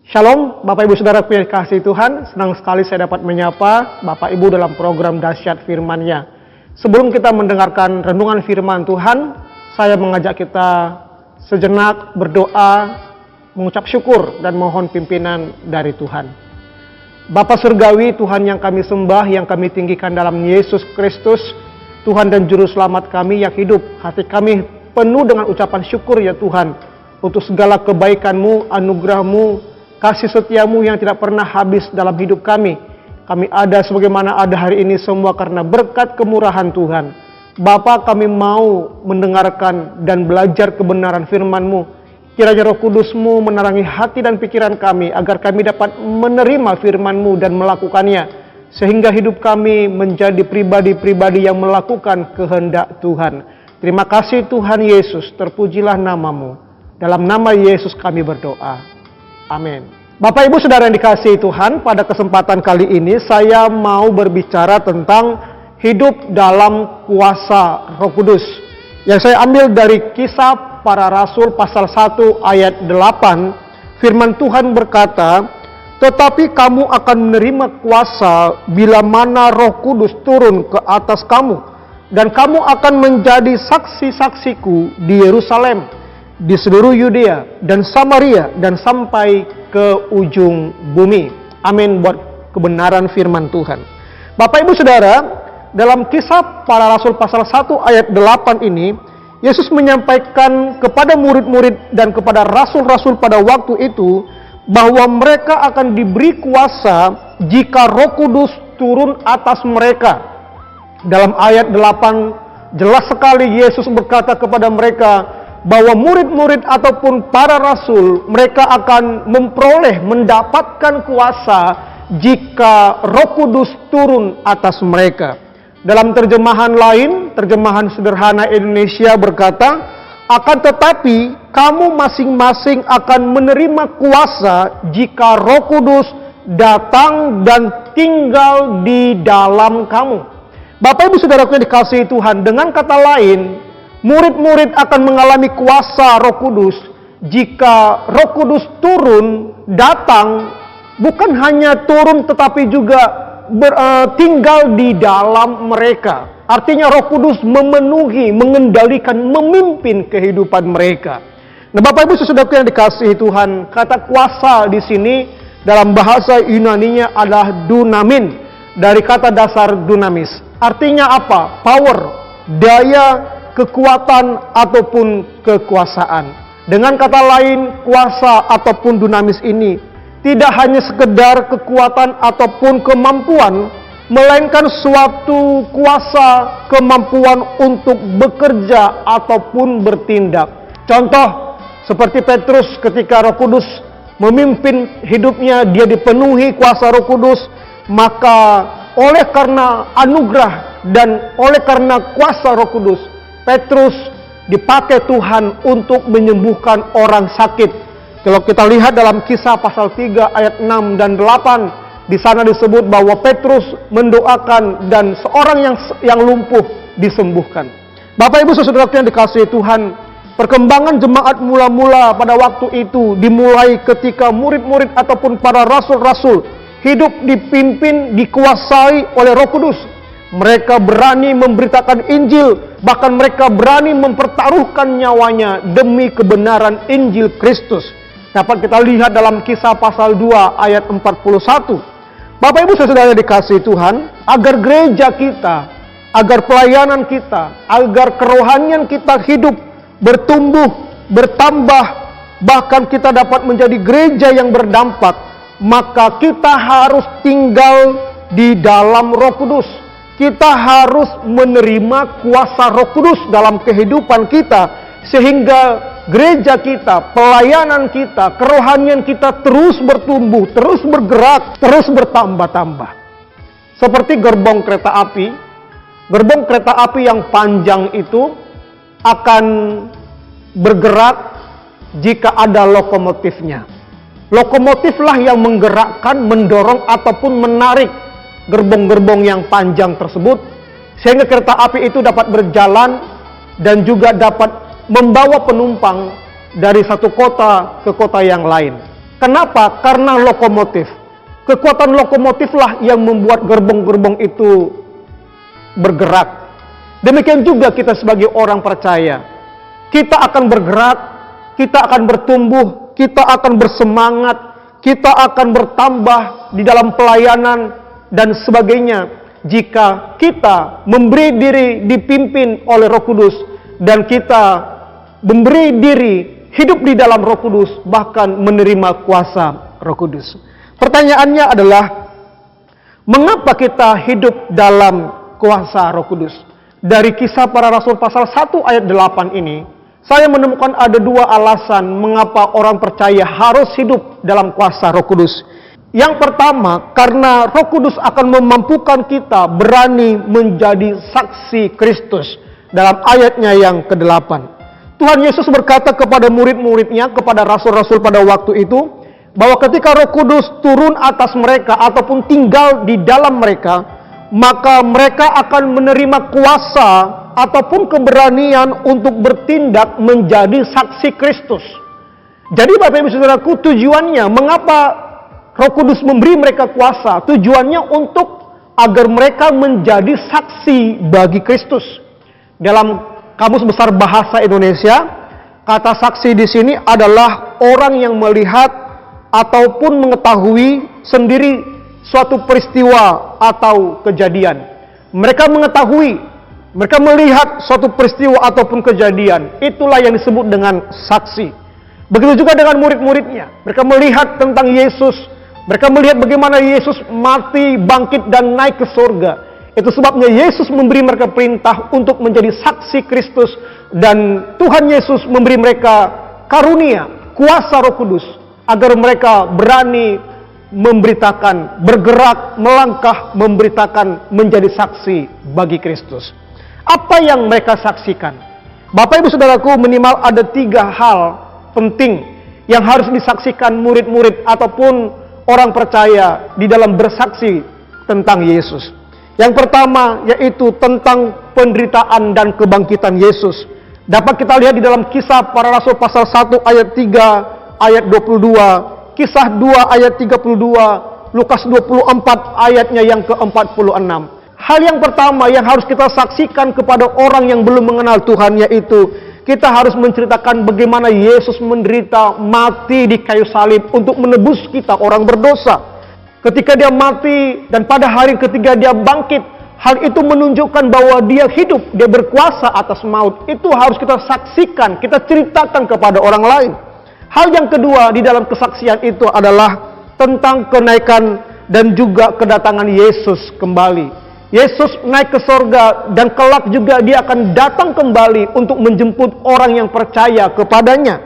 Shalom Bapak Ibu Saudara yang dikasihi Tuhan, senang sekali saya dapat menyapa Bapak Ibu dalam program Dahsyat Firman-Nya. Sebelum kita mendengarkan renungan firman Tuhan, saya mengajak kita sejenak berdoa, mengucap syukur dan mohon pimpinan dari Tuhan. Bapa Surgawi, Tuhan yang kami sembah, yang kami tinggikan dalam Yesus Kristus, Tuhan dan Juru Selamat kami yang hidup, hati kami penuh dengan ucapan syukur ya Tuhan, untuk segala kebaikan-Mu, anugerah-Mu, kasih setiamu yang tidak pernah habis dalam hidup kami. Kami ada sebagaimana ada hari ini semua karena berkat kemurahan Tuhan. Bapa, kami mau mendengarkan dan belajar kebenaran firman-Mu. Kiranya Roh Kudus-Mu menerangi hati dan pikiran kami agar kami dapat menerima firman-Mu dan melakukannya. Sehingga hidup kami menjadi pribadi-pribadi yang melakukan kehendak Tuhan. Terima kasih Tuhan Yesus, terpujilah nama-Mu. Dalam nama Yesus kami berdoa. Amin. Bapak Ibu Saudara yang dikasihi Tuhan, pada kesempatan kali ini saya mau berbicara tentang hidup dalam kuasa Roh Kudus. Yang saya ambil dari Kisah Para Rasul pasal 1 ayat 8, firman Tuhan berkata, "Tetapi kamu akan menerima kuasa bila mana Roh Kudus turun ke atas kamu, dan kamu akan menjadi saksi-saksiku di Yerusalem, di seluruh Yudea dan Samaria dan sampai ke ujung bumi." Amin buat kebenaran firman Tuhan. Bapak Ibu Saudara, dalam Kisah Para Rasul pasal 1 ayat 8 ini, Yesus menyampaikan kepada murid-murid dan kepada rasul-rasul pada waktu itu bahwa mereka akan diberi kuasa jika Roh Kudus turun atas mereka. Dalam ayat 8 jelas sekali Yesus berkata kepada mereka bahwa murid-murid ataupun para rasul mereka akan mendapatkan kuasa jika Roh Kudus turun atas mereka. Dalam terjemahan lain, terjemahan sederhana Indonesia berkata, "Akan tetapi kamu masing-masing akan menerima kuasa jika Roh Kudus datang dan tinggal di dalam kamu." Bapak Ibu Saudaraku yang dikasihi Tuhan, dengan kata lain, murid-murid akan mengalami kuasa Roh Kudus jika Roh Kudus turun, datang, bukan hanya turun tetapi juga tinggal di dalam mereka. Artinya Roh Kudus memenuhi, mengendalikan, memimpin kehidupan mereka. Nah, Bapak Ibu Saudaraku yang dikasihi Tuhan, kata kuasa di sini dalam bahasa Yunaninya adalah dunamin, dari kata dasar dunamis. Artinya apa? Power, daya, kekuatan ataupun kekuasaan. Dengan kata lain, kuasa ataupun dunamis ini tidak hanya sekedar kekuatan ataupun kemampuan, melainkan suatu kuasa, kemampuan untuk bekerja ataupun bertindak. Contoh seperti Petrus ketika Roh Kudus memimpin hidupnya, dia dipenuhi kuasa Roh Kudus, maka oleh karena anugerah dan oleh karena kuasa Roh Kudus, Petrus dipakai Tuhan untuk menyembuhkan orang sakit. Kalau kita lihat dalam Kisah pasal 3 ayat 6 dan 8, di sana disebut bahwa Petrus mendoakan dan seorang yang lumpuh disembuhkan. Bapak Ibu Saudara yang dikasihi Tuhan, perkembangan jemaat mula-mula pada waktu itu dimulai ketika murid-murid ataupun para rasul-rasul hidup dipimpin, dikuasai oleh Roh Kudus. Mereka berani memberitakan Injil, bahkan mereka berani mempertaruhkan nyawanya demi kebenaran Injil Kristus. Dapat kita lihat dalam Kisah pasal 2 ayat 41. Bapak Ibu Saudara dikasihi Tuhan, agar gereja kita, agar pelayanan kita, agar kerohanian kita hidup, bertumbuh, bertambah, bahkan kita dapat menjadi gereja yang berdampak, maka kita harus tinggal di dalam Roh Kudus. Kita harus menerima kuasa Roh Kudus dalam kehidupan kita, sehingga gereja kita, pelayanan kita, kerohanian kita terus bertumbuh, terus bergerak, terus bertambah-tambah. Seperti gerbong kereta api yang panjang itu akan bergerak jika ada lokomotifnya. Lokomotiflah yang menggerakkan, mendorong ataupun menarik gerbong-gerbong yang panjang tersebut, sehingga kereta api itu dapat berjalan dan juga dapat membawa penumpang dari satu kota ke kota yang lain. Kenapa? Karena lokomotif. Kekuatan lokomotiflah yang membuat gerbong-gerbong itu bergerak. Demikian juga kita sebagai orang percaya. Kita akan bergerak, kita akan bertumbuh, kita akan bersemangat, kita akan bertambah di dalam pelayanan dan sebagainya jika kita memberi diri dipimpin oleh Roh Kudus dan kita memberi diri hidup di dalam Roh Kudus, bahkan menerima kuasa Roh Kudus. Pertanyaannya adalah, mengapa kita hidup dalam kuasa Roh Kudus? Dari Kisah Para Rasul pasal 1 ayat 8 ini, saya menemukan ada dua alasan mengapa orang percaya harus hidup dalam kuasa Roh Kudus. Yang pertama, karena Roh Kudus akan memampukan kita berani menjadi saksi Kristus. Dalam ayatnya yang ke-8, Tuhan Yesus berkata kepada murid-muridnya, kepada rasul-rasul pada waktu itu, bahwa ketika Roh Kudus turun atas mereka ataupun tinggal di dalam mereka, maka mereka akan menerima kuasa ataupun keberanian untuk bertindak menjadi saksi Kristus. Jadi Bapak Ibu Saudaraku, tujuannya mengapa Roh Kudus memberi mereka kuasa? Tujuannya untuk agar mereka menjadi saksi bagi Kristus. Dalam Kamus Besar Bahasa Indonesia, kata saksi di sini adalah orang yang melihat ataupun mengetahui sendiri suatu peristiwa atau kejadian. Mereka mengetahui, mereka melihat suatu peristiwa ataupun kejadian. Itulah yang disebut dengan saksi. Begitu juga dengan murid-muridnya. Mereka melihat tentang Yesus. Mereka melihat bagaimana Yesus mati, bangkit, dan naik ke surga. Itu sebabnya Yesus memberi mereka perintah untuk menjadi saksi Kristus. Dan Tuhan Yesus memberi mereka karunia, kuasa Roh Kudus, agar mereka berani memberitakan, bergerak, melangkah, memberitakan, menjadi saksi bagi Kristus. Apa yang mereka saksikan? Bapak Ibu Saudaraku, minimal ada 3 hal penting yang harus disaksikan murid-murid ataupun orang percaya di dalam bersaksi tentang Yesus. Yang pertama yaitu tentang penderitaan dan kebangkitan Yesus. Dapat kita lihat di dalam Kisah Para Rasul pasal 1 ayat 3, ayat 22, Kisah 2 ayat 32, Lukas 24 ayatnya yang ke-46. Hal yang pertama yang harus kita saksikan kepada orang yang belum mengenal Tuhan, yaitu kita harus menceritakan bagaimana Yesus menderita, mati di kayu salib untuk menebus kita orang berdosa. Ketika dia mati dan pada hari ketiga dia bangkit, hal itu menunjukkan bahwa dia hidup, dia berkuasa atas maut. Itu harus kita saksikan, kita ceritakan kepada orang lain. Hal yang kedua di dalam kesaksian itu adalah tentang kenaikan dan juga kedatangan Yesus kembali. Yesus naik ke sorga dan kelak juga dia akan datang kembali untuk menjemput orang yang percaya kepadanya.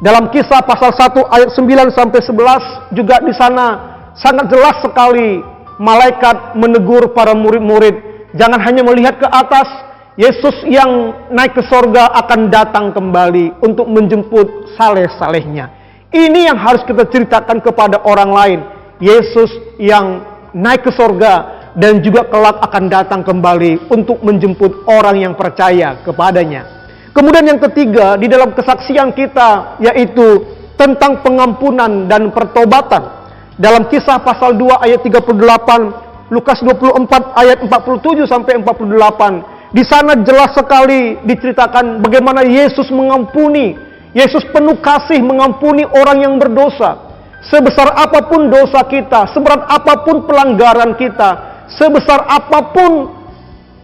Dalam Kisah pasal 1 ayat 9 sampai 11 juga di sana sangat jelas sekali malaikat menegur para murid-murid, jangan hanya melihat ke atas. Yesus yang naik ke sorga akan datang kembali untuk menjemput saleh-salehnya. Ini yang harus kita ceritakan kepada orang lain. Yesus yang naik ke sorga dan juga kelak akan datang kembali untuk menjemput orang yang percaya kepadanya. Kemudian yang ketiga di dalam kesaksian kita yaitu tentang pengampunan dan pertobatan. Dalam Kisah pasal 2 ayat 38, Lukas 24 ayat 47 sampai 48. Di sana jelas sekali diceritakan bagaimana Yesus mengampuni. Yesus penuh kasih mengampuni orang yang berdosa. Sebesar apapun dosa kita, seberat apapun pelanggaran kita, sebesar apapun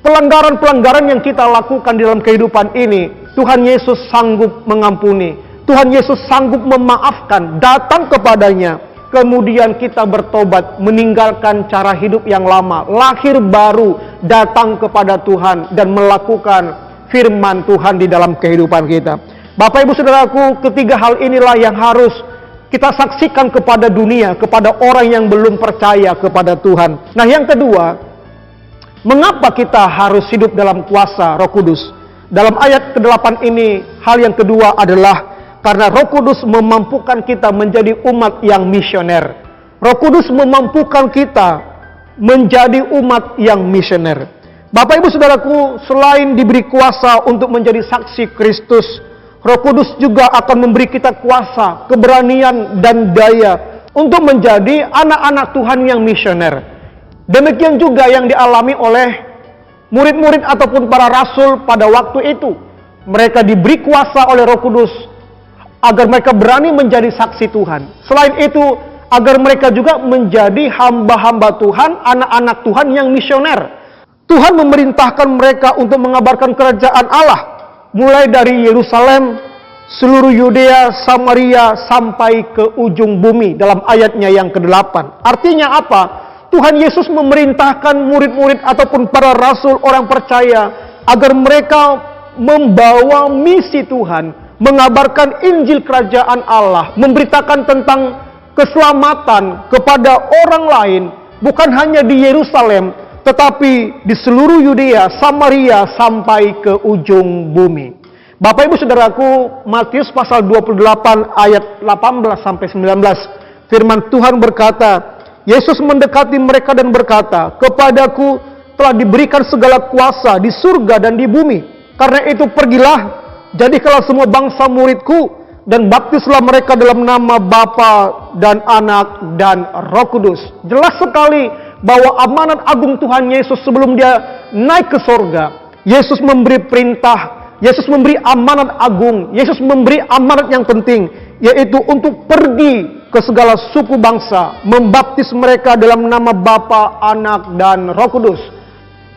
pelanggaran-pelanggaran yang kita lakukan di dalam kehidupan ini, Tuhan Yesus sanggup mengampuni. Tuhan Yesus sanggup memaafkan, datang kepadanya. Kemudian kita bertobat, meninggalkan cara hidup yang lama, lahir baru, datang kepada Tuhan dan melakukan firman Tuhan di dalam kehidupan kita. Bapak Ibu Saudaraku, ketiga hal inilah yang harus kita saksikan kepada dunia, kepada orang yang belum percaya kepada Tuhan. Nah, yang kedua, mengapa kita harus hidup dalam kuasa Roh Kudus? Dalam ayat ke-8 ini, hal yang kedua adalah karena Roh Kudus memampukan kita menjadi umat yang misioner. Roh Kudus memampukan kita menjadi umat yang misioner. Bapak Ibu Saudaraku, selain diberi kuasa untuk menjadi saksi Kristus, Roh Kudus juga akan memberi kita kuasa, keberanian, dan daya untuk menjadi anak-anak Tuhan yang misioner. Demikian juga yang dialami oleh murid-murid ataupun para rasul pada waktu itu. Mereka diberi kuasa oleh Roh Kudus agar mereka berani menjadi saksi Tuhan. Selain itu, agar mereka juga menjadi hamba-hamba Tuhan, anak-anak Tuhan yang misioner. Tuhan memerintahkan mereka untuk mengabarkan kerajaan Allah, mulai dari Yerusalem, seluruh Yudea, Samaria, sampai ke ujung bumi, dalam ayatnya yang ke-8. Artinya apa? Tuhan Yesus memerintahkan murid-murid ataupun para rasul, orang percaya, agar mereka membawa misi Tuhan, mengabarkan Injil Kerajaan Allah, memberitakan tentang keselamatan kepada orang lain, bukan hanya di Yerusalem, tetapi di seluruh Yudea, Samaria, sampai ke ujung bumi. Bapak Ibu Saudaraku, Matius pasal 28 ayat 18 sampai 19, firman Tuhan berkata, Yesus mendekati mereka dan berkata, "Kepadaku telah diberikan segala kuasa di surga dan di bumi. Karena itu pergilah, jadikanlah semua bangsa muridku, dan baptislah mereka dalam nama Bapa dan Anak dan Roh Kudus." Jelas sekali bahwa amanat agung Tuhan Yesus sebelum dia naik ke sorga, Yesus memberi perintah, Yesus memberi amanat agung, Yesus memberi amanat yang penting, yaitu untuk pergi ke segala suku bangsa, membaptis mereka dalam nama Bapa, Anak, dan Roh Kudus.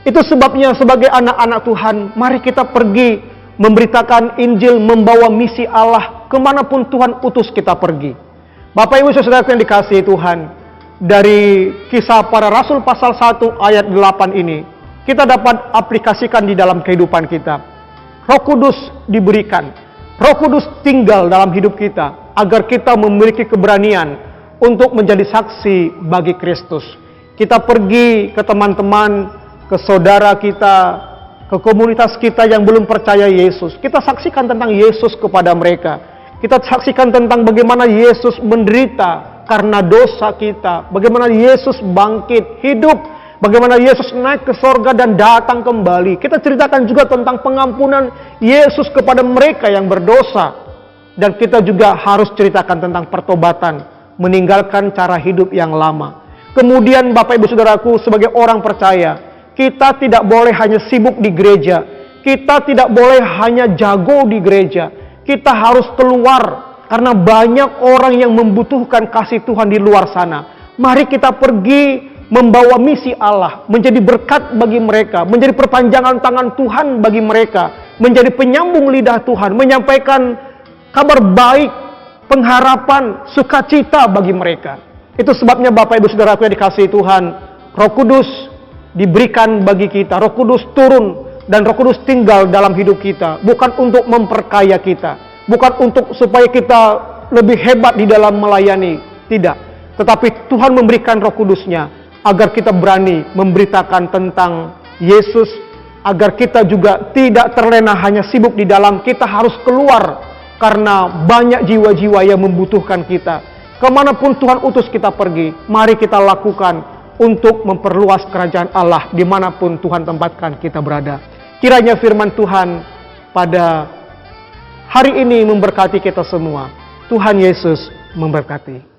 Itu sebabnya sebagai anak-anak Tuhan, mari kita pergi memberitakan Injil, membawa misi Allah kemanapun Tuhan utus kita pergi. Bapak Ibu Saudara yang dikasihi Tuhan, dari Kisah Para Rasul pasal 1 ayat 8 ini, kita dapat aplikasikan di dalam kehidupan kita. Roh Kudus diberikan, Roh Kudus tinggal dalam hidup kita, agar kita memiliki keberanian untuk menjadi saksi bagi Kristus. Kita pergi ke teman-teman, ke saudara kita, ke komunitas kita yang belum percaya Yesus. Kita saksikan tentang Yesus kepada mereka. Kita saksikan tentang bagaimana Yesus menderita karena dosa kita. Bagaimana Yesus bangkit, hidup. Bagaimana Yesus naik ke sorga dan datang kembali. Kita ceritakan juga tentang pengampunan Yesus kepada mereka yang berdosa. Dan kita juga harus ceritakan tentang pertobatan, meninggalkan cara hidup yang lama. Kemudian Bapak Ibu Saudaraku, sebagai orang percaya, kita tidak boleh hanya sibuk di gereja. Kita tidak boleh hanya jago di gereja. Kita harus keluar, karena banyak orang yang membutuhkan kasih Tuhan di luar sana. Mari kita pergi membawa misi Allah, menjadi berkat bagi mereka, menjadi perpanjangan tangan Tuhan bagi mereka, menjadi penyambung lidah Tuhan, menyampaikan kabar baik, pengharapan, sukacita bagi mereka. Itu sebabnya Bapak Ibu Saudaraku yang dikasihi Tuhan, Roh Kudus diberikan bagi kita. Roh Kudus turun dan Roh Kudus tinggal dalam hidup kita, bukan untuk memperkaya kita, bukan untuk supaya kita lebih hebat di dalam melayani, tidak. Tetapi Tuhan memberikan Roh Kudusnya agar kita berani memberitakan tentang Yesus, agar kita juga tidak terlena hanya sibuk di dalam. Kita harus keluar, karena banyak jiwa-jiwa yang membutuhkan kita. Kemanapun Tuhan utus kita pergi, mari kita lakukan untuk memperluas kerajaan Allah dimanapun Tuhan tempatkan kita berada. Kiranya firman Tuhan pada hari ini memberkati kita semua. Tuhan Yesus memberkati.